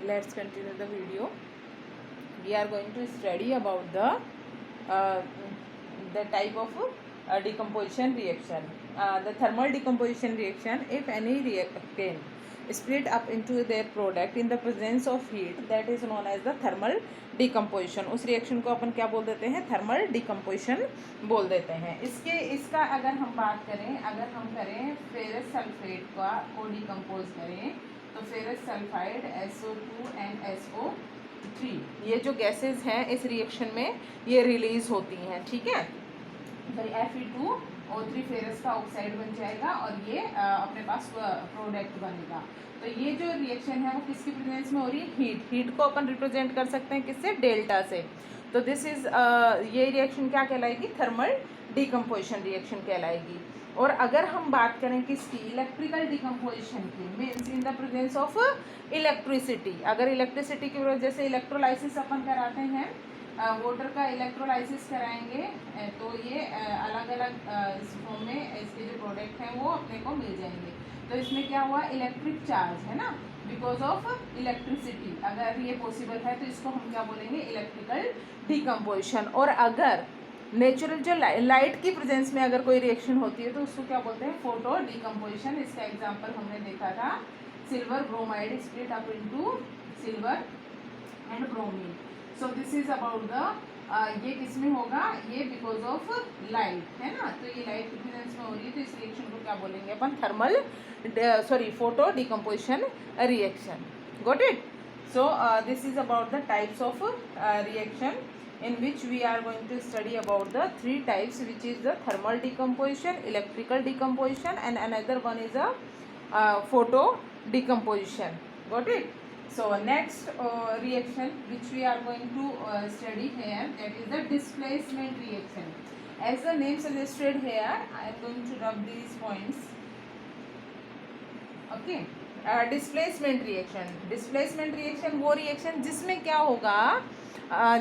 let's continue the video. We are going to study about the type of decomposition reaction. The thermal decomposition reaction, if any reactant split up into their product in the presence of heat, that is known as the thermal decomposition. उस reaction को अपन क्या बोल देते हैं? Thermal decomposition बोल देते हैं. इसका अगर हम बात करें, अगर हम करें फेरस सल्फेट को डिकम्पोज करें तो ferrous sulphide SO2 and SO3, ये जो गैसेस हैं इस रिएक्शन में ये रिलीज होती हैं. ठीक है, तो Fe2O3 फेरस का ऑक्साइड बन जाएगा और ये अपने पास प्रोडक्ट बनेगा. तो ये जो रिएक्शन है वो किसकी प्रेजेंस में हो रही है? हीट को अपन रिप्रेजेंट कर सकते हैं किससे? डेल्टा से. तो दिस इज ये रिएक्शन क्या कहलाएगी? थर्मल डिकम्पोजिशन रिएक्शन कहलाएगी. और अगर हम बात करें किसकी? इलेक्ट्रिकल डिकम्पोजिशन की, means in the presence of electricity. अगर इलेक्ट्रिसिटी की वजह से इलेक्ट्रोलाइसिस अपन कराते हैं, वाटर का इलेक्ट्रोलाइसिस कराएंगे तो ये अलग अलग इस फॉर्म में इसके जो प्रोडक्ट हैं वो अपने को मिल जाएंगे. तो इसमें क्या हुआ? इलेक्ट्रिक चार्ज है ना, बिकॉज ऑफ इलेक्ट्रिसिटी. अगर ये पॉसिबल है तो इसको हम क्या बोलेंगे? Electrical decomposition. और अगर नेचुरल जो लाइट की प्रेजेंस में अगर कोई रिएक्शन होती है तो उसको क्या बोलते हैं? Photo decomposition. इसका एग्जांपल हमने देखा था, silver bromide split up into silver and bromine. So this is about the ये किस में होगा? ये बिकॉज ऑफ लाइट है ना. तो ये लाइट की प्रेजेंस में हो रही है तो इस रिएक्शन को क्या बोलेंगे अपन? Thermal photo decomposition reaction. Got it? So this is about the types of reaction in which we are going to study about the three types, which is the thermal decomposition, electrical decomposition, and another one is a photo decomposition. Got it? So next reaction which we are going to study here, that is the displacement reaction. As the name suggested here, I am going to rub these points. Okay. Displacement reaction. Displacement reaction वो reaction जिसमें क्या होगा,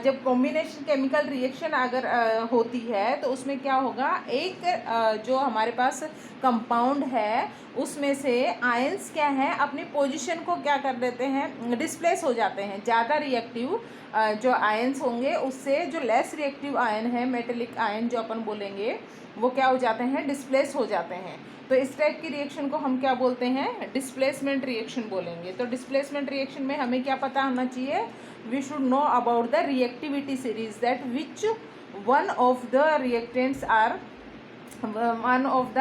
जब combination chemical reaction अगर होती है तो उसमें क्या होगा? एक जो हमारे पास कंपाउंड है उसमें से आयंस क्या है, अपनी पोजीशन को क्या कर देते हैं? डिस्प्लेस हो जाते हैं. ज़्यादा रिएक्टिव जो आयंस होंगे उससे जो लेस रिएक्टिव आयन है, मेटेलिक आयन जो अपन बोलेंगे, वो क्या हो जाते हैं? डिस्प्लेस हो जाते हैं. तो इस टाइप की रिएक्शन को हम क्या बोलते हैं? डिस्प्लेसमेंट रिएक्शन बोलेंगे. तो डिस्प्लेसमेंट रिएक्शन में हमें क्या पता होना चाहिए? We should know about the reactivity series, that which one of the reactants are, one of the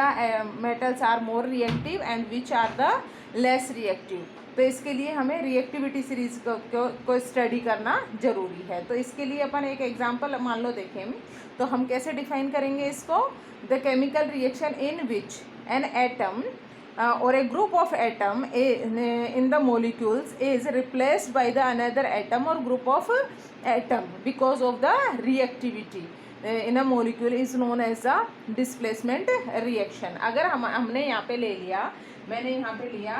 metals are more reactive and which are the less reactive. तो इसके लिए हमें रिएक्टिविटी सीरीज को स्टडी करना जरूरी है. तो इसके लिए अपन एक एग्जांपल मान लो देखें तो हम कैसे डिफाइन करेंगे इसको? The chemical reaction in which an atom or a group of atom in the molecules is replaced by the another atom or group of atom because of the reactivity in a molecule is known as the displacement reaction. अगर हमने यहाँ पे ले लिया, मैंने यहाँ पे लिया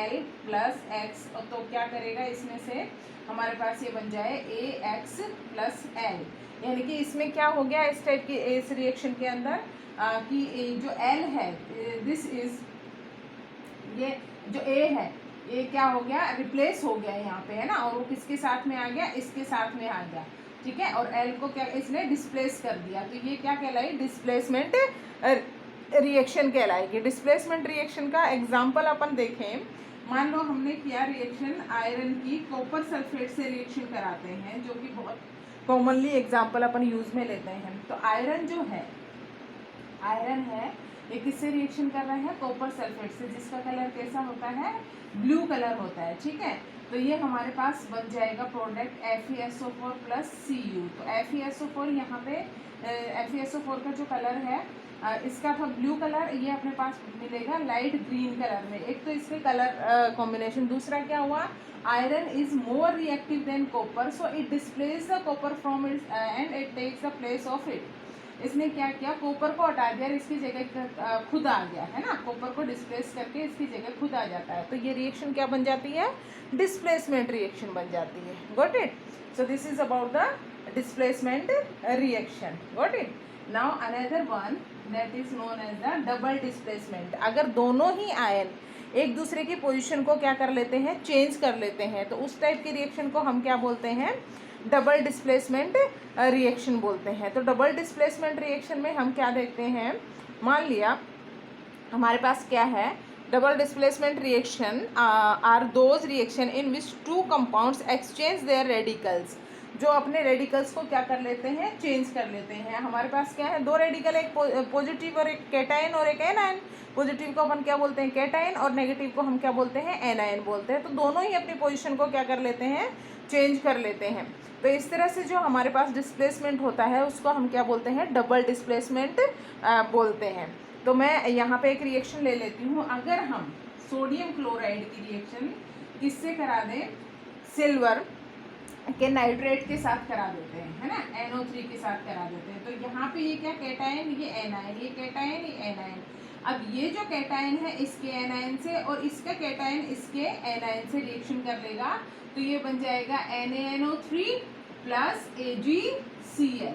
Al plus X, तो क्या करेगा? इसमें से हमारे पास ये बन जाए Ax plus L. यानी कि इसमें क्या हो गया इस टाइप की इस रिएक्शन के अंदर कि जो L है, दिस इज, ये जो A है ये क्या हो गया? रिप्लेस हो गया यहाँ पे है ना, और वो किसके साथ में आ गया? इसके साथ में आ गया. ठीक है, और L को क्या इसने डिस्प्लेस कर दिया. तो ये क्या कहलाई? डिस्प्लेसमेंट रिएक्शन कहलाएगी. डिस्प्लेसमेंट रिएक्शन का एग्जाम्पल अपन देखें. मान लो हमने किया रिएक्शन आयरन की कॉपर सल्फेट से रिएक्शन कराते हैं, जो कि बहुत कॉमनली एग्जाम्पल अपन यूज में लेते हैं. तो आयरन जो है, आयरन है, ये किससे रिएक्शन कर रहा है? कॉपर सल्फेट से, जिसका कलर कैसा होता है? ब्लू कलर होता है. ठीक है, तो ये हमारे पास बन जाएगा प्रोडक्ट FeSO4 प्लस Cu. तो FeSO4 यहाँ पे FeSO4 का जो कलर है इसका था ब्लू कलर, ये अपने पास मिलेगा लाइट ग्रीन कलर में. एक तो इसके कलर कॉम्बिनेशन. दूसरा क्या हुआ? Iron is more reactive than copper, so it displace the copper from it and it takes the place of it. इसने क्या किया? कॉपर को हटा दिया, इसकी जगह खुद आ गया है ना. कॉपर को डिस्प्लेस करके इसकी जगह खुद आ जाता है. तो ये रिएक्शन क्या बन जाती है? डिस्प्लेसमेंट रिएक्शन बन जाती है. Got it? So this is about the displacement reaction. Got it? Now another one that is known as the double displacement. अगर दोनों ही आयन एक दूसरे की पोजीशन को क्या कर लेते हैं, चेंज कर लेते हैं, तो उस टाइप के रिएक्शन को हम क्या बोलते हैं, डबल डिस्प्लेसमेंट रिएक्शन बोलते हैं। तो डबल डिस्प्लेसमेंट रिएक्शन में हम क्या देखते हैं, मान लिया हमारे पास क्या है, double displacement reaction are those reactions in which two compounds exchange their radicals, जो अपने रेडिकल्स को क्या कर लेते हैं, चेंज कर लेते हैं। हमारे पास क्या है, दो रेडिकल, एक पॉजिटिव और एक कैटायन और एक एनायन। पॉजिटिव को अपन क्या बोलते हैं, कैटायन, और नेगेटिव को हम क्या बोलते हैं, एनायन बोलते हैं। तो दोनों ही अपनी पोजीशन को क्या कर लेते हैं, चेंज कर लेते हैं। तो इस तरह से जो हमारे पास डिस्प्लेसमेंट होता है उसको हम क्या बोलते हैं, डबल डिस्प्लेसमेंट बोलते हैं। तो मैं यहाँ पे एक रिएक्शन ले लेती हूँ। अगर हम सोडियम क्लोराइड की रिएक्शन किससे करा दें, सिल्वर के नाइट्रेट के साथ करा देते हैं, है ना, NO3 के साथ करा देते हैं। तो यहाँ पे ये क्या, कैटायन, ये एनायन, ये कैटायन, ये एनायन। अब ये जो कैटायन है इसके एनायन से और इसका कैटायन इसके एनायन से रिएक्शन कर लेगा, तो ये बन जाएगा NaNO3 प्लस AgCl।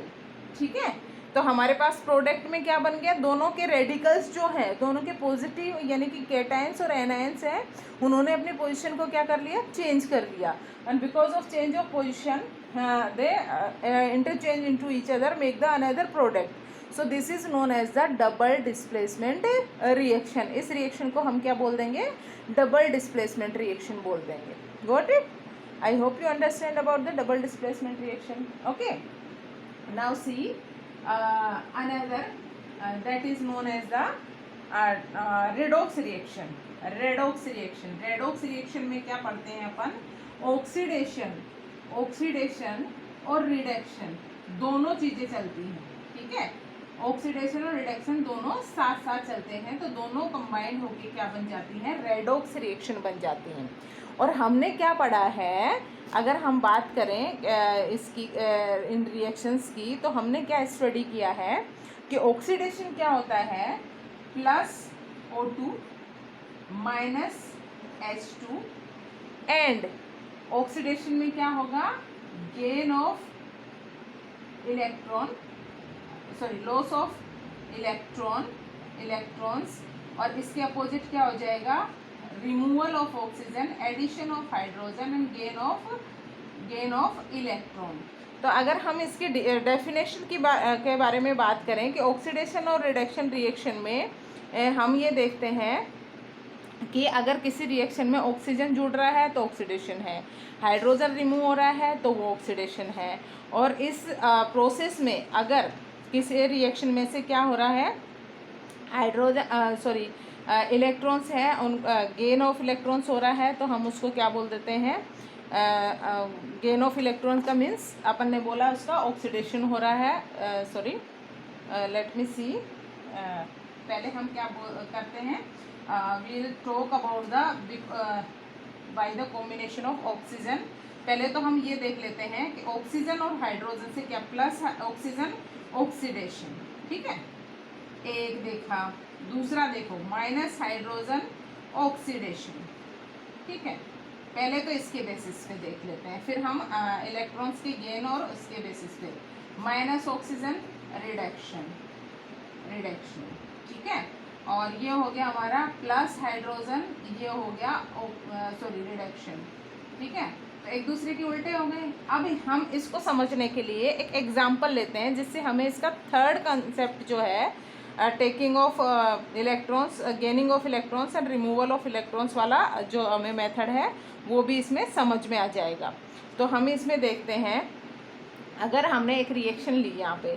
ठीक है, तो हमारे पास प्रोडक्ट में क्या बन गया, दोनों के रेडिकल्स जो है, दोनों के पॉजिटिव यानी कि कैटायंस और एनायंस हैं, उन्होंने अपनी पोजीशन को क्या कर लिया, चेंज कर लिया। And because of change of position they interchange into each other, make the another product. So this is known as the double displacement reaction. इस रिएक्शन को हम क्या बोल देंगे, डबल डिस्प्लेसमेंट रिएक्शन बोल देंगे। Got it? I hope you understand about the double displacement reaction. Okay, now see another that is known as the redox reaction. redox reaction में क्या पढ़ते हैं अपन, ऑक्सीडेशन और रिडक्शन दोनों चीज़ें चलती हैं। ठीक है, ऑक्सीडेशन और रिडक्शन दोनों साथ साथ चलते हैं, तो दोनों कंबाइंड होकर क्या बन जाती हैं, रेडॉक्स रिएक्शन बन जाती हैं। और हमने क्या पढ़ा है, अगर हम बात करें इसकी इन रिएक्शंस की, तो हमने क्या स्टडी किया है कि ऑक्सीडेशन क्या होता है, +O2 -H2, एंड ऑक्सीडेशन में क्या होगा, gain of electron, sorry loss of electrons, और इसके अपोजिट क्या हो जाएगा, removal of oxygen, addition of hydrogen and gain of electron. तो अगर हम इसकी डेफिनेशन के बारे में बात करें कि ऑक्सीडेशन और रिडक्शन रिएक्शन में हम ये देखते हैं कि अगर किसी रिएक्शन में ऑक्सीजन जुड़ रहा है तो ऑक्सीडेशन है, हाइड्रोजन रिमूव हो रहा है तो वो ऑक्सीडेशन है। और इस प्रोसेस में अगर किसी रिएक्शन में से क्या हो रहा है, हाइड्रोजन इलेक्ट्रॉन्स हैं, उन गेन ऑफ इलेक्ट्रॉन्स हो रहा है, तो हम उसको क्या बोल देते हैं, गेन ऑफ इलेक्ट्रॉन्स का मीन्स अपन ने बोला उसका ऑक्सीडेशन हो रहा है। सॉरी, लेट मी सी, पहले हम क्या करते हैं, we will talk about the by the combination of oxygen. पहले तो हम ये देख लेते हैं कि ऑक्सीजन और हाइड्रोजन से क्या, प्लस ऑक्सीजन ऑक्सीडेशन। ठीक है, एक देखा, दूसरा देखो माइनस हाइड्रोजन ऑक्सीडेशन। ठीक है, पहले तो इसके बेसिस पे देख लेते हैं, फिर हम इलेक्ट्रॉन्स के गेन और उसके बेसिस पे, माइनस ऑक्सीजन रिडक्शन। ठीक है, और ये हो गया हमारा प्लस हाइड्रोजन, ये हो गया रिडक्शन। ठीक है, तो एक दूसरे के उल्टे हो गए। अब हम इसको समझने के लिए एक एग्जाम्पल लेते हैं, जिससे हमें इसका थर्ड कंसेप्ट जो है, taking of electrons, gaining of electrons and removal of electrons वाला जो हमें मेथड है वो भी इसमें समझ में आ जाएगा। तो हम इसमें देखते हैं, अगर हमने एक रिएक्शन ली, यहाँ पे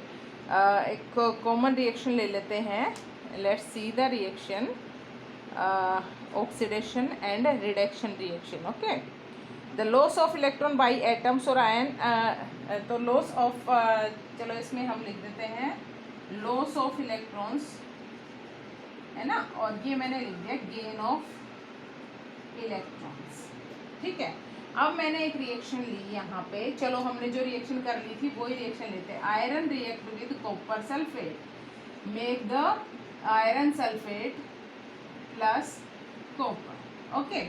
एक कॉमन रिएक्शन ले लेते हैं, let's see the reaction oxidation and reduction reaction. Okay, the loss of electron by atoms और आयन, तो लॉस ऑफ, चलो इसमें हम लिख देते हैं लॉस ऑफ इलेक्ट्रॉन्स, है ना, और ये मैंने लिख दिया गेन ऑफ इलेक्ट्रॉन्स। ठीक है, अब मैंने एक रिएक्शन ली यहाँ पे, चलो हमने जो रिएक्शन कर ली थी वही रिएक्शन लेते हैं। Iron react with copper sulphate, make the iron sulphate plus copper. Okay,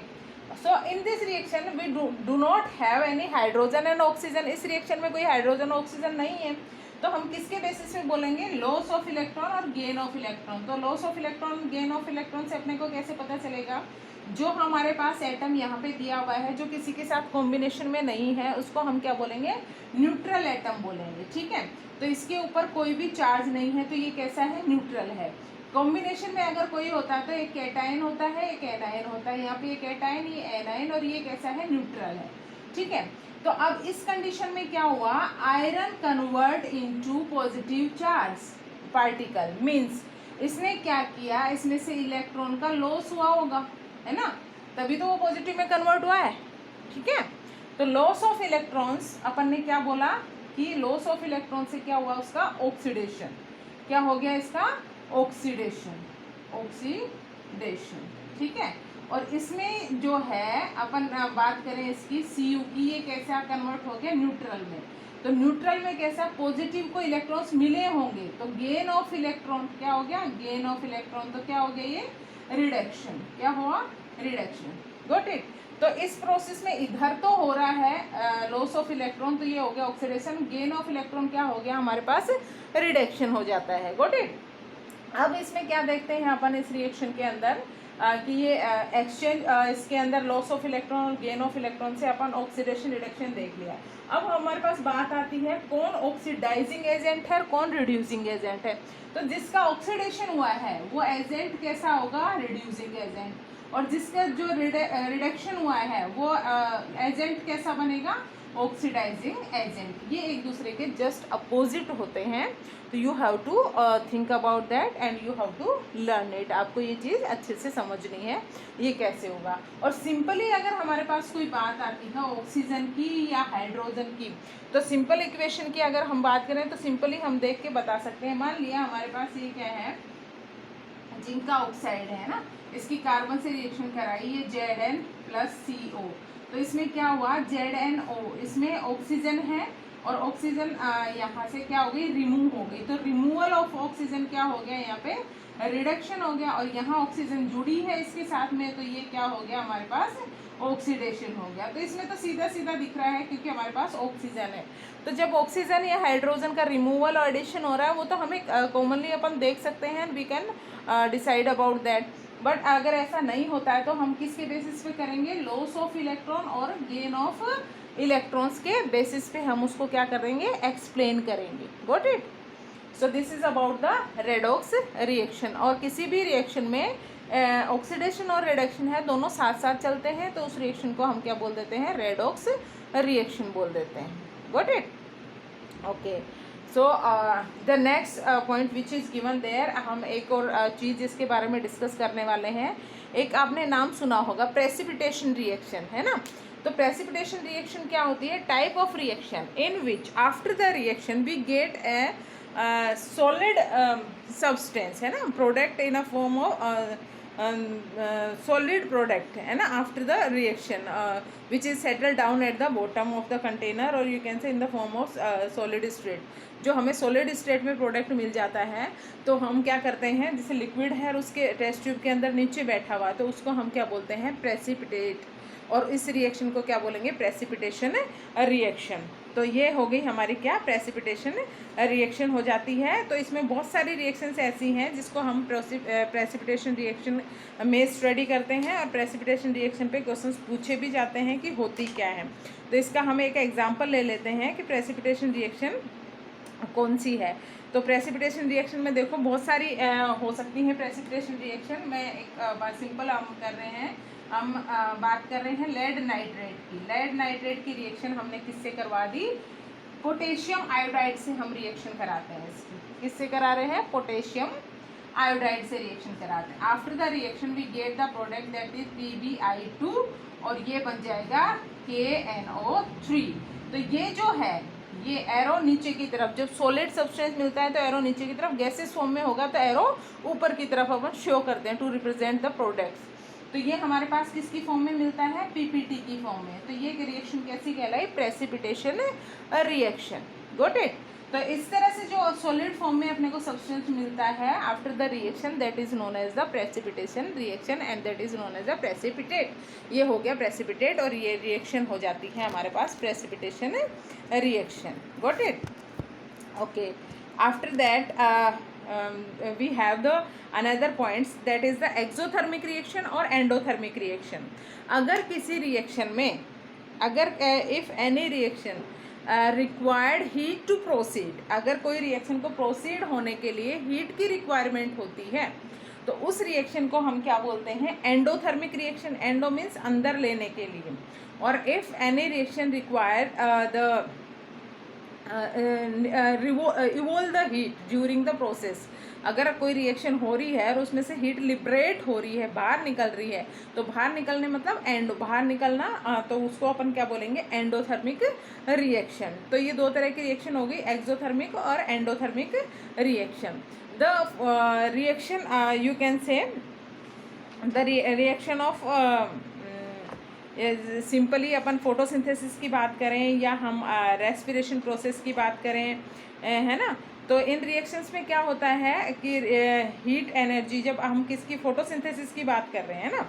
so in this reaction we do not have any hydrogen and oxygen. इस रिएक्शन में कोई हाइड्रोजन ऑक्सीजन नहीं है, तो हम किसके बेसिस पे बोलेंगे, लॉस ऑफ इलेक्ट्रॉन और गेन ऑफ इलेक्ट्रॉन। तो loss of electron, gain of electron से अपने को कैसे पता चलेगा, जो हमारे पास एटम यहाँ पे दिया हुआ है जो किसी के साथ कॉम्बिनेशन में नहीं है उसको हम क्या बोलेंगे, न्यूट्रल एटम बोलेंगे, ठीक है। तो इसके ऊपर कोई भी चार्ज नहीं है तो ये कैसा है, न्यूट्रल है। कॉम्बिनेशन में अगर कोई होता है तो एक कैटायन होता है, एक एनायन होता है, यहाँ पे ये कैटायन, ये एनायन, और ये कैसा है, न्यूट्रल है, ठीक है। तो अब इस कंडीशन में क्या हुआ, iron convert into positive charge particle, means इसने क्या किया, इसमें से इलेक्ट्रॉन का लॉस हुआ होगा, है ना, तभी तो वो पॉजिटिव में कन्वर्ट हुआ है, ठीक है। तो लॉस ऑफ इलेक्ट्रॉन्स अपन ने क्या बोला कि लॉस ऑफ इलेक्ट्रॉन से क्या हुआ, उसका ऑक्सीडेशन, क्या हो गया इसका, ऑक्सीडेशन, ऑक्सीडेशन, ठीक है। और इसमें जो है अपन बात करें इसकी Cu की, ये कैसा कन्वर्ट हो गया न्यूट्रल में। तो न्यूट्रल में कैसा, पॉजिटिव को इलेक्ट्रॉन्स मिले होंगे तो गेन ऑफ इलेक्ट्रॉन क्या हो गया, गेन ऑफ इलेक्ट्रॉन, तो क्या हो गया ये, रिडक्शन, क्या हुआ, रिडक्शन, गॉट इट। तो इस प्रोसेस में इधर तो हो रहा है लॉस ऑफ इलेक्ट्रॉन, तो ये हो गया ऑक्सीडेशन, गेन ऑफ इलेक्ट्रॉन क्या हो गया हमारे पास, रिडक्शन हो जाता है, गॉट इट। अब इसमें क्या देखते हैं अपन इस रिएक्शन के अंदर कि ये एक्सचेंज, इसके अंदर लॉस ऑफ इलेक्ट्रॉन और गेन ऑफ इलेक्ट्रॉन से अपन ऑक्सीडेशन रिडक्शन देख लिया। अब हमारे पास बात आती है कौन ऑक्सीडाइजिंग एजेंट है और कौन रिड्यूसिंग एजेंट है। तो जिसका ऑक्सीडेशन हुआ है वो एजेंट कैसा होगा, रिड्यूसिंग एजेंट, और जिसका जो रिडक्शन हुआ है वो एजेंट कैसा बनेगा, ऑक्सीडाइजिंग एजेंट। ये एक दूसरे के जस्ट अपोजिट होते हैं, तो you have to think about that and you have to learn it. आपको ये चीज़ अच्छे से समझनी है ये कैसे होगा। और सिंपली अगर हमारे पास कोई बात आती है ऑक्सीजन की या हाइड्रोजन की, तो सिंपल इक्वेशन की अगर हम बात करें तो सिंपली हम देख के बता सकते हैं। मान लिया हमारे पास ये क्या है, जिंक का ऑक्साइड है ना, इसकी कार्बन से रिएक्शन कराई, ये Zn+CO, तो इसमें क्या हुआ, ZnO, इसमें ऑक्सीजन है और ऑक्सीजन यहाँ से क्या हो गई, रिमूव हो गई, तो रिमूवल ऑफ ऑक्सीजन क्या हो गया, यहाँ पे रिडक्शन हो गया, और यहाँ ऑक्सीजन जुड़ी है इसके साथ में, तो ये क्या हो गया हमारे पास, ऑक्सीडेशन हो गया। तो इसमें तो सीधा सीधा दिख रहा है क्योंकि हमारे पास ऑक्सीजन है। तो जब ऑक्सीजन या हाइड्रोजन का रिमूवल और एडिशन हो रहा है वो तो हमें कॉमनली अपन देख सकते हैं, we can decide about that. But अगर ऐसा नहीं होता है तो हम किसके बेसिस पे करेंगे, लॉस ऑफ इलेक्ट्रॉन और गेन ऑफ इलेक्ट्रॉन्स के बेसिस पे हम उसको क्या करेंगे, एक्सप्लेन करेंगे, got it. So this is about the redox reaction. और किसी भी रिएक्शन में ऑक्सीडेशन और रिडक्शन है, दोनों साथ साथ चलते हैं, तो उस रिएक्शन को हम क्या बोल देते हैं, रेडॉक्स रिएक्शन बोल देते हैं, got it, okay. So the next point which is given there, हम एक और चीज़ इसके बारे में डिस्कस करने वाले हैं। एक आपने नाम सुना होगा प्रेसिपिटेशन रिएक्शन, है ना। तो प्रेसिपिटेशन रिएक्शन क्या होती है, type of reaction in which after the reaction we get a solid substance, है ना, product in a form of solid product, है ना, after the reaction which is settled down at the bottom of the container, or you can say in the form of solid state। जो हमें solid state में product मिल जाता है तो हम क्या करते हैं, जैसे लिक्विड है और उसके टेस्ट ट्यूब के अंदर नीचे बैठा हुआ, तो उसको हम क्या बोलते हैं, प्रेसिपिटेट, और इस रिएक्शन को क्या बोलेंगे, प्रेसिपिटेशन रिएक्शन। तो ये हो गई हमारी क्या, प्रेसिपिटेशन रिएक्शन हो जाती है। तो इसमें बहुत सारी रिएक्शंस ऐसी हैं जिसको हम प्रेसिपिटेशन रिएक्शन में स्टडी करते हैं, और प्रेसिपिटेशन रिएक्शन पे क्वेश्चंस पूछे भी जाते हैं कि होती क्या है। तो इसका हम एक एग्जांपल ले लेते हैं कि प्रेसिपिटेशन रिएक्शन कौन सी है। तो प्रेसिपिटेशन रिएक्शन में देखो बहुत सारी हो सकती हैं प्रेसिपिटेशन रिएक्शन। मैं एक सिंपल हम कर रहे हैं, हम बात कर रहे हैं लेड नाइट्रेट की। लेड नाइट्रेट की रिएक्शन हमने किससे करवा दी, पोटेशियम आयोडाइड से हम रिएक्शन कराते हैं इसकी। किससे करा रहे हैं, पोटेशियम आयोडाइड से रिएक्शन कराते हैं। After the reaction we get the product that is PbI2, और ये बन जाएगा KNO3। तो ये जो है, ये एरो नीचे की तरफ, जब सॉलिड सब्सटेंस मिलता है तो एरो नीचे की तरफ, गैसेस फॉर्म में होगा तो एरो ऊपर की तरफ अपन शो करते हैं टू रिप्रेजेंट द प्रोडक्ट्स। तो ये हमारे पास किसकी फॉर्म में मिलता है, PPT की फॉर्म में। तो ये रिएक्शन कैसी कहलाई, प्रेसिपिटेशन रिएक्शन, गॉट इट। तो इस तरह से जो सॉलिड फॉर्म में अपने को सब्सटेंस मिलता है after the reaction, that is known as the precipitation reaction and that is known as the precipitate. ये हो गया प्रेसिपिटेट, और ये रिएक्शन हो जाती है हमारे पास precipitation reaction, got it, okay. After that we have the another points, that is the exothermic reaction और endothermic reaction. अगर किसी रिएक्शन में, अगर if any reaction required heat to proceed, अगर कोई रिएक्शन को प्रोसीड होने के लिए हीट की रिक्वायरमेंट होती है तो उस रिएक्शन को हम क्या बोलते हैं, एंडोथर्मिक रिएक्शन. एंडो मीन्स अंदर लेने के लिए. और if any reaction require the evolve the heat during the process, अगर कोई रिएक्शन हो रही है और उसमें से हीट लिबरेट हो रही है, बाहर निकल रही है, तो बाहर निकलने मतलब बाहर निकलना, तो उसको अपन क्या बोलेंगे, एंडोथर्मिक रिएक्शन. तो ये दो तरह की रिएक्शन हो गई, एक्सोथर्मिक और endothermic reaction. The reaction you can say the reaction of simply upon photosynthesis की बात करें या हम रेस्पिरेशन प्रोसेस की बात करें, है ना. तो इन रिएक्शंस में क्या होता है कि हीट एनर्जी, जब हम किसकी फोटोसिंथेसिस की बात कर रहे हैं ना,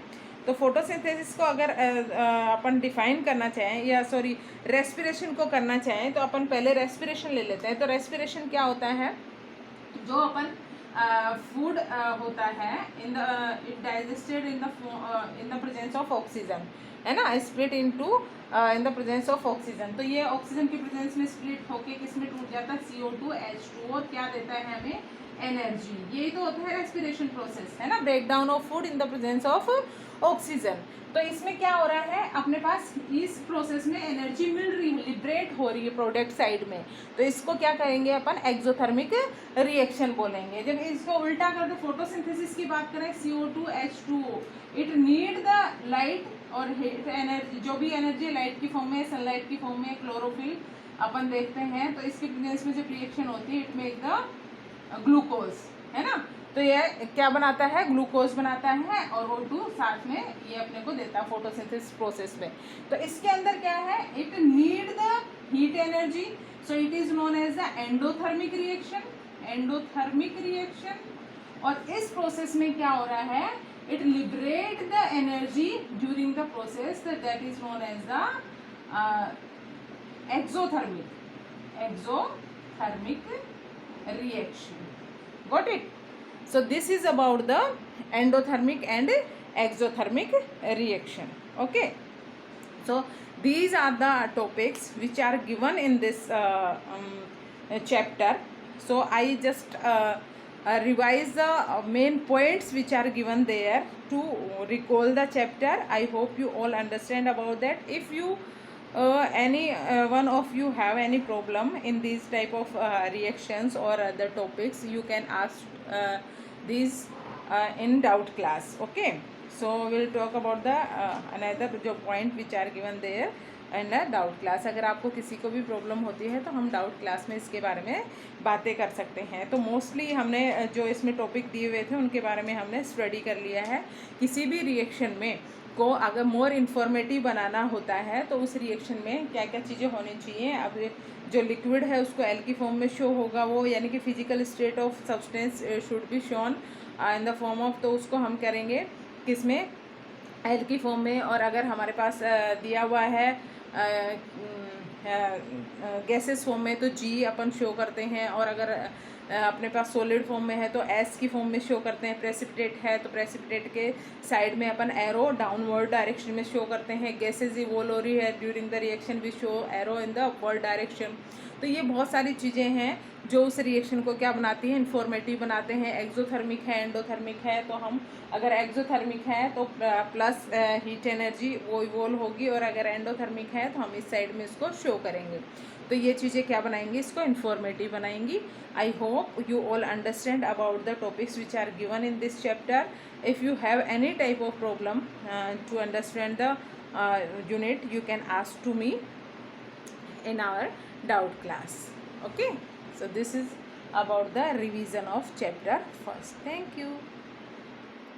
तो फोटोसिंथेसिस को अगर अपन डिफाइन करना चाहें या सॉरी रेस्पिरेशन को करना चाहें, तो अपन पहले रेस्पिरेशन ले लेते हैं. तो रेस्पिरेशन क्या होता है, जो अपन फूड होता है in the it digested in the presence of oxygen, है ना, split into in the presence of oxygen. तो ये ऑक्सीजन की प्रेजेंस में स्प्लिट होके किसमें टूट जाता है, CO2 H2O, और क्या देता है हमें, एनर्जी. यही तो होता है रेस्पिरेशन प्रोसेस, है ना, break down of food in the presence of oxygen. तो इसमें क्या हो रहा है, अपने पास इस प्रोसेस में एनर्जी मिल रही है, लिबरेट हो रही है प्रोडक्ट साइड में, तो इसको क्या करेंगे अपन, एक्सोथर्मिक रिएक्शन बोलेंगे. जब इसको उल्टा करके फोटोसिंथेसिस की बात करें, CO2 H2O, it need the light और हीट एनर्जी, जो भी एनर्जी लाइट की फॉर्म में, सनलाइट की फॉर्म में, क्लोरोफिल अपन देखते हैं, तो इसके प्रेजेंस में जब रिएक्शन होती है, इट मेक द ग्लूकोज, है ना. तो ये क्या बनाता है, ग्लूकोज बनाता है, और O2 साथ में ये अपने को देता है फोटोसिंथेसिस प्रोसेस में. तो इसके अंदर क्या है, it need the heat energy, so it is known as the endothermic reaction. Endothermic reaction. और इस प्रोसेस में क्या हो रहा है, it liberate the energy during the process, that is known as the exothermic reaction. Got it? So this is about the endothermic and exothermic reaction. Okay, so these are the topics which are given in this chapter. So I just revise the main points which are given there to recall the chapter. I hope you all understand about that. If you any one of you have any problem in these type of reactions or other topics, you can ask these in doubt class. Okay, so we'll talk about the another जो point which are given there and doubt class. अगर आपको किसी को भी problem होती है तो हम डाउट क्लास में इसके बारे में बातें कर सकते हैं. तो मोस्टली हमने जो इसमें टॉपिक दिए हुए थे उनके बारे में हमने स्टडी कर लिया है. किसी भी रिएक्शन में को अगर मोर इन्फॉर्मेटिव बनाना होता है तो उस रिएक्शन में क्या क्या चीज़ें होनी चाहिए. अब जो लिक्विड है उसको एल की फॉर्म में शो होगा, वो यानी कि physical state of substance should be shown in the form of, तो उसको हम करेंगे किस में, एल की फॉर्म में. और अगर हमारे पास दिया हुआ है गैसेस फॉर्म में तो जी अपन शो करते हैं, और अगर अपने पास सॉलिड फॉर्म में है तो एस की फॉर्म में शो करते हैं. प्रेसिपिटेट है तो प्रेसिपिटेट के साइड में अपन एरो डाउनवर्ड डायरेक्शन में शो करते हैं. गैसेज इवोल्व हो रही है during the reaction, we show arrow in the upward direction. तो ये बहुत सारी चीज़ें हैं जो उस रिएक्शन को क्या बनाती हैं, इन्फॉर्मेटिव बनाते हैं. एक्सोथर्मिक है, एंडोथर्मिक है, तो हम अगर एक्सोथर्मिक है तो प्लस हीट एनर्जी वो इवोल्व होगी, और अगर एंडोथर्मिक है तो हम इस साइड में इसको शो करेंगे. तो ये चीज़ें क्या बनाएंगी, इसको इन्फॉर्मेटिव बनाएंगी. I hope you all understand about the topics which are given in this chapter. If you have any type of problem to understand the unit, you can ask to me in our doubt class. Okay, so this is about the revision of chapter first. Thank you.